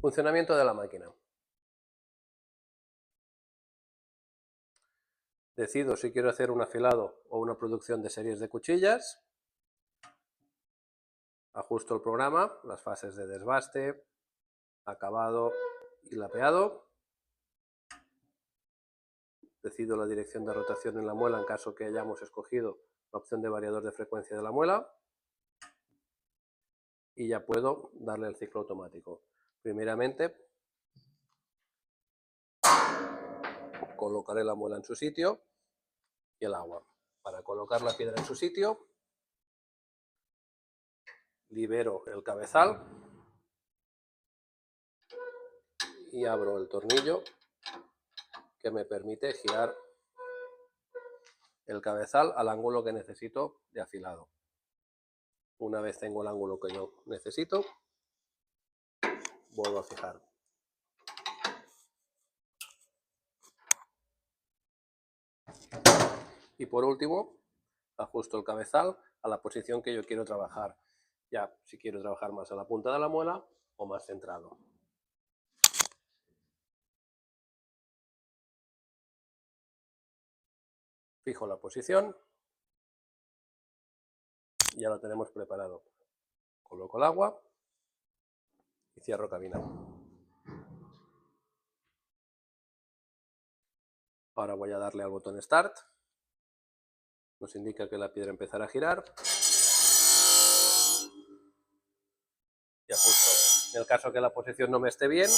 Funcionamiento de la máquina. Decido si quiero hacer un afilado o una producción de series de cuchillas. Ajusto el programa, las fases de desbaste, acabado y lapeado. Decido la dirección de rotación en la muela en caso que hayamos escogido la opción de variador de frecuencia de la muela. Y ya puedo darle el ciclo automático. Primeramente, colocaré la muela en su sitio y el agua. Para colocar la piedra en su sitio, libero el cabezal y abro el tornillo que me permite girar el cabezal al ángulo que necesito de afilado. Una vez tengo el ángulo que yo necesito, vuelvo a fijar. Y por último, ajusto el cabezal a la posición que yo quiero trabajar. Ya si quiero trabajar más a la punta de la muela o más centrado. Fijo la posición. Ya lo tenemos preparado. Coloco el agua y cierro cabina. Ahora voy a darle al botón Start. Nos indica que la piedra empezará a girar. Y ajusto. En el caso que la posición no me esté bien,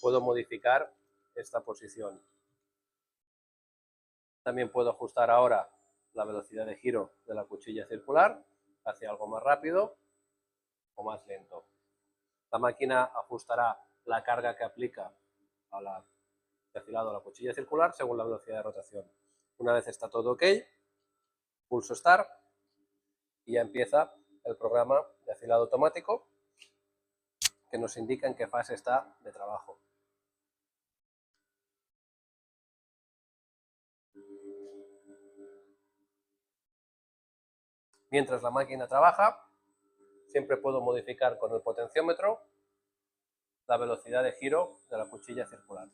puedo modificar esta posición. También puedo ajustar ahora la velocidad de giro de la cuchilla circular hacia algo más rápido o más lento. La máquina ajustará la carga que aplica a la afilado a la cuchilla circular según la velocidad de rotación. Una vez está todo ok, pulso Start y ya empieza el programa de afilado automático que nos indica en qué fase está de trabajo. Mientras la máquina trabaja, siempre puedo modificar con el potenciómetro la velocidad de giro de la cuchilla circular.